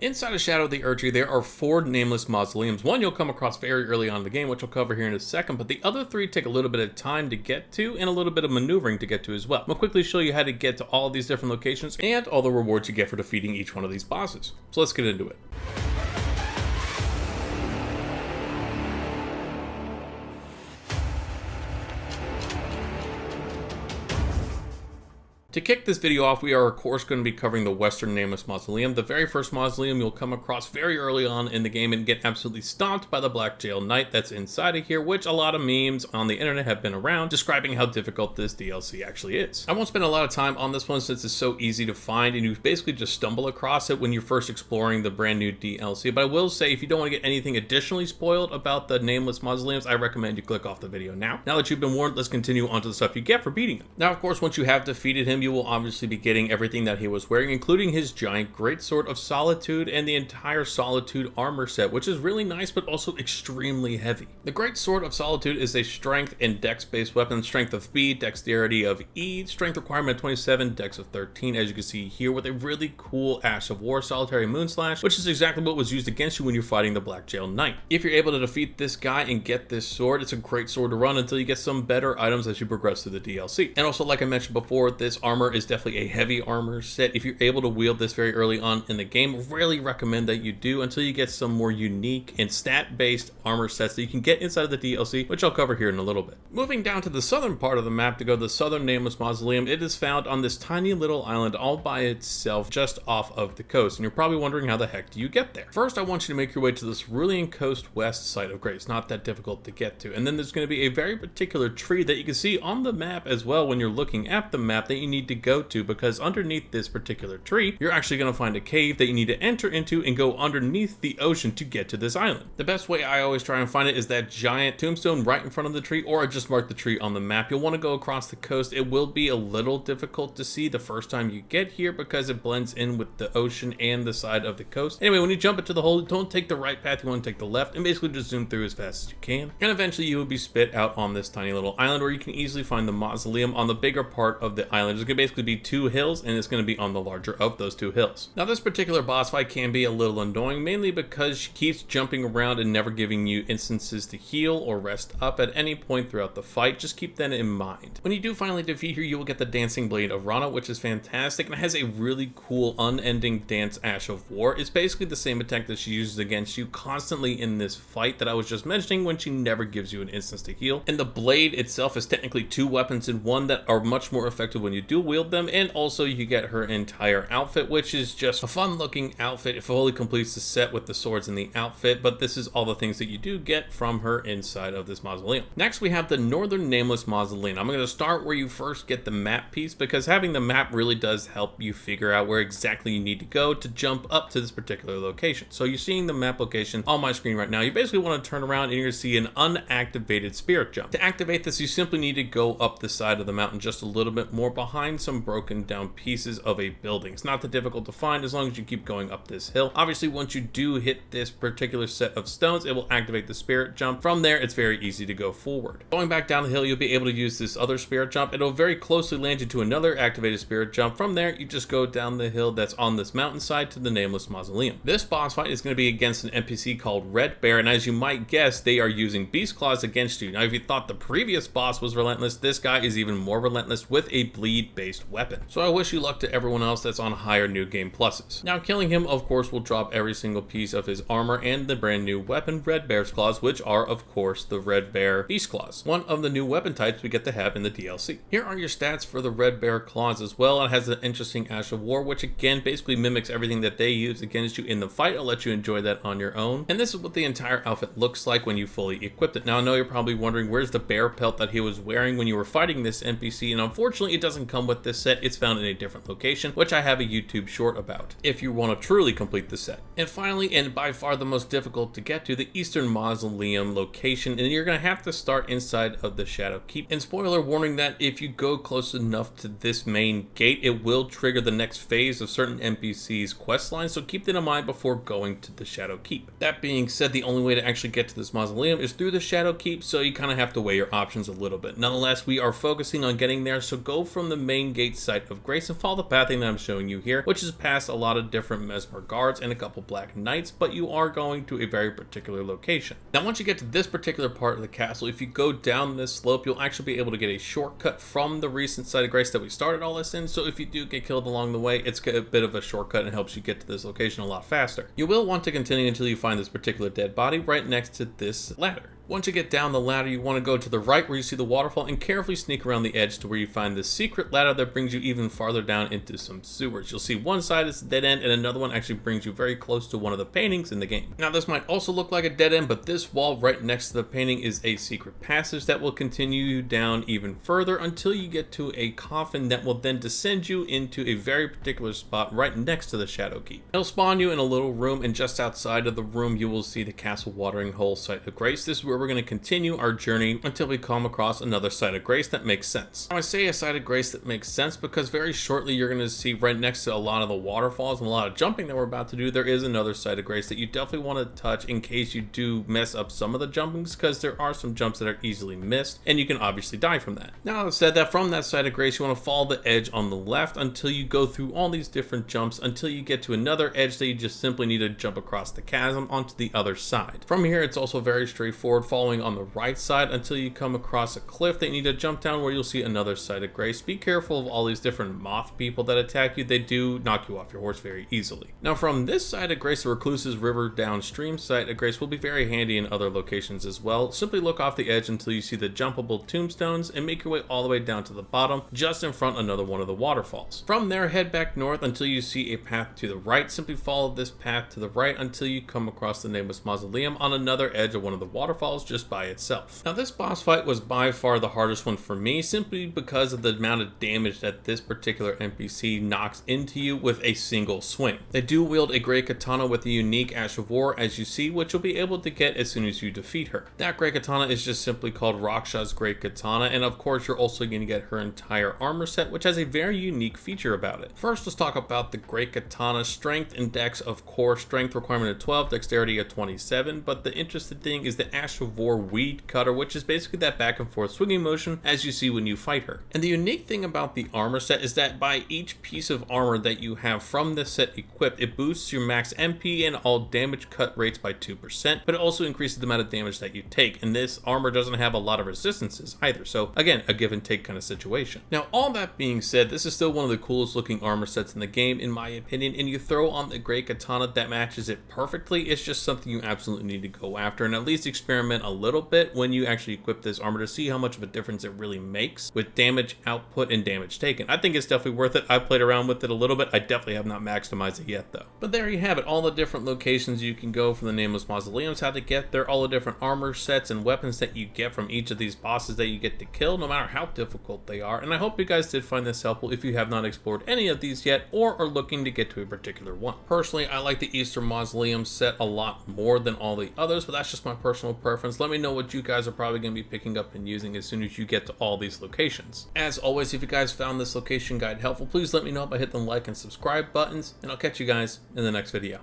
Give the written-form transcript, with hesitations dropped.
Inside of Shadow of the Erdtree, there are 4 Nameless Mausoleums. One you'll come across very early on in the game, which I'll cover here in a second, but the other 3 take a little bit of time to get to, and a little bit of maneuvering to get to as well. I'll quickly show you how to get to all of these different locations, and all the rewards you get for defeating each one of these bosses. So let's get into it. To kick this video off, we are of course going to be covering the Western Nameless Mausoleum, the very first mausoleum you'll come across very early on in the game and get absolutely stomped by the Black Jail Knight that's inside of here, which a lot of memes on the internet have been around describing how difficult this DLC actually is. I won't spend a lot of time on this one since it's so easy to find and you basically just stumble across it when you're first exploring the brand new DLC, but I will say if you don't want to get anything additionally spoiled about the Nameless Mausoleums, I recommend you click off the video now. Now that you've been warned, let's continue on to the stuff you get for beating him. Now of course, once you have defeated him, you will obviously be getting everything that he was wearing, including his giant Greatsword of Solitude and the entire Solitude armor set, which is really nice but also extremely heavy. The Greatsword of Solitude is a strength and dex based weapon, strength of B, dexterity of E, strength requirement of 27, dex of 13, as you can see here, with a really cool Ash of War solitary moonslash, which is exactly what was used against you when you're fighting the Black Jail Knight. If you're able to defeat this guy and get this sword, it's a great sword to run until you get some better items as you progress through the DLC. And also, like I mentioned before, this armor is definitely a heavy armor set. If you're able to wield this very early on in the game, really recommend that you do until you get some more unique and stat-based armor sets that you can get inside of the DLC, which I'll cover here in a little bit. Moving down to the southern part of the map to go to the Southern Nameless Mausoleum, it is found on this tiny little island all by itself just off of the coast, and you're probably wondering how the heck do you get there. First, I want you to make your way to this Cerulean Coast West site of Grace, not that difficult to get to, and then there's going to be a very particular tree that you can see on the map as well when you're looking at the map that you need to go to, because underneath this particular tree, you're actually going to find a cave that you need to enter into and go underneath the ocean to get to this island. The best way I always try and find it is that giant tombstone right in front of the tree, or I just mark the tree on the map. You'll want to go across the coast. It will be a little difficult to see the first time you get here because it blends in with the ocean and the side of the coast. Anyway, when you jump into the hole, don't take the right path, you want to take the left and basically just zoom through as fast as you can. And eventually you will be spit out on this tiny little island where you can easily find the mausoleum on the bigger part of the island. There's going to basically be 2 hills, and it's going to be on the larger of those 2 hills. Now this particular boss fight can be a little annoying, mainly because she keeps jumping around and never giving you instances to heal or rest up at any point throughout the fight. Just keep that in mind. When you do finally defeat her, you will get the Dancing Blade of Rana, which is fantastic, and it has a really cool unending dance Ash of War. It's basically the same attack that she uses against you constantly in this fight that I was just mentioning, when she never gives you an instance to heal. And the blade itself is technically 2 weapons in one that are much more effective when you do wield them, and also you get her entire outfit, which is just a fun looking outfit. It fully completes the set with the swords and the outfit, but this is all the things that you do get from her inside of this mausoleum. Next, we have the Northern Nameless Mausoleum. I'm going to start where you first get the map piece, because having the map really does help you figure out where exactly you need to go to jump up to this particular location. So you're seeing the map location on my screen right now. You basically want to turn around and you're going to see an unactivated spirit jump. To activate this, you simply need to go up the side of the mountain just a little bit more behind some broken down pieces of a building. It's not that difficult to find as long as you keep going up this hill. Obviously, once you do hit this particular set of stones, it will activate the spirit jump. From there, it's very easy to go forward. Going back down the hill, you'll be able to use this other spirit jump. It'll very closely land you to another activated spirit jump. From there, you just go down the hill that's on this mountainside to the Nameless Mausoleum. This boss fight is going to be against an NPC called Red Bear, and as you might guess, they are using beast claws against you. Now, if you thought the previous boss was relentless, this guy is even more relentless with a bleed based weapon. So I wish you luck to everyone else that's on higher new game pluses. Now, killing him of course will drop every single piece of his armor and the brand new weapon, Red Bear's Claws, which are of course the Red Bear Beast Claws, one of the new weapon types we get to have in the DLC. Here are your stats for the Red Bear Claws as well. It has an interesting Ash of War, which again basically mimics everything that they use against you in the fight. I'll let you enjoy that on your own. And this is what the entire outfit looks like when you fully equip it. Now, I know you're probably wondering where's the bear pelt that he was wearing when you were fighting this NPC, and unfortunately it doesn't come with this set. It's found in a different location, which I have a YouTube short about if you want to truly complete the set. And finally, and by far the most difficult to get to, the Eastern Mausoleum location, and you're going to have to start inside of the Shadow Keep. And spoiler warning that if you go close enough to this main gate, it will trigger the next phase of certain NPCs quest lines, so keep that in mind before going to the Shadow Keep. That being said, the only way to actually get to this mausoleum is through the Shadow Keep, so you kind of have to weigh your options a little bit. Nonetheless, we are focusing on getting there, so go from the main gate site of Grace and follow the pathing that I'm showing you here, which is past a lot of different Mesmer guards and a couple black knights, but you are going to a very particular location. Now once you get to this particular part of the castle, if you go down this slope, you'll actually be able to get a shortcut from the recent site of Grace that we started all this in, so if you do get killed along the way, it's a bit of a shortcut and helps you get to this location a lot faster. You will want to continue until you find this particular dead body right next to this ladder. Once you get down the ladder, you want to go to the right where you see the waterfall and carefully sneak around the edge to where you find this secret ladder that brings you even farther down into some sewers. You'll see one side is a dead end and another one actually brings you very close to one of the paintings in the game. Now this might also look like a dead end, but this wall right next to the painting is a secret passage that will continue you down even further until you get to a coffin that will then descend you into a very particular spot right next to the Shadow Keep. It'll spawn you in a little room, and just outside of the room you will see the castle watering hole site of Grace. This is where we're going to continue our journey until we come across another site of Grace that makes sense. Now I say a site of Grace that makes sense because very shortly you're going to see right next to a lot of the waterfalls and a lot of jumping that we're about to do, there is another site of Grace that you definitely want to touch in case you do mess up some of the jumpings, because there are some jumps that are easily missed and you can obviously die from that. Now I've said that, from that site of Grace you want to follow the edge on the left until you go through all these different jumps until you get to another edge that you just simply need to jump across the chasm onto the other side. From here it's also very straightforward, following on the right side until you come across a cliff that you need to jump down where you'll see another site of Grace. Be careful of all these different moth people that attack you. They do knock you off your horse very easily. Now from this side of Grace, the Recluse's River downstream site of Grace will be very handy in other locations as well. Simply look off the edge until you see the jumpable tombstones and make your way all the way down to the bottom, just in front another one of the waterfalls. From there head back north until you see a path to the right. Simply follow this path to the right until you come across the Nameless Mausoleum on another edge of one of the waterfalls just by itself. Now this boss fight was by far the hardest one for me, simply because of the amount of damage that this particular NPC knocks into you with a single swing. They do wield a great katana with a unique Ash of War, as you see, which you'll be able to get as soon as you defeat her. That great katana is just simply called Raksha's Great Katana, and of course you're also going to get her entire armor set, which has a very unique feature about it. First, let's talk about the Great Katana. Strength and dex of course, strength requirement of 12, dexterity of 27, but the interesting thing is the Ash of War Weed Cutter, which is basically that back and forth swinging motion as you see when you fight her. And the unique thing about the armor set is that by each piece of armor that you have from this set equipped, it boosts your max MP and all damage cut rates by 2%, but it also increases the amount of damage that you take, and this armor doesn't have a lot of resistances either, so again, a give and take kind of situation. Now all that being said, this is still one of the coolest looking armor sets in the game in my opinion, and you throw on the Great Katana that matches it perfectly. It's just something you absolutely need to go after and at least experiment a little bit when you actually equip this armor to see how much of a difference it really makes with damage output and damage taken. I think it's definitely worth it. I've played around with it a little bit. I definitely have not maximized it yet though. But there you have it, all the different locations you can go from the Nameless Mausoleums, how to get there, all the different armor sets and weapons that you get from each of these bosses that you get to kill, no matter how difficult they are. And I hope you guys did find this helpful if you have not explored any of these yet or are looking to get to a particular one. Personally, I like the Eastern Mausoleum set a lot more than all the others, but that's just my personal preference. Let me know what you guys are probably going to be picking up and using as soon as you get to all these locations. As always, if you guys found this location guide helpful, please let me know by hitting the like and subscribe buttons, and I'll catch you guys in the next video.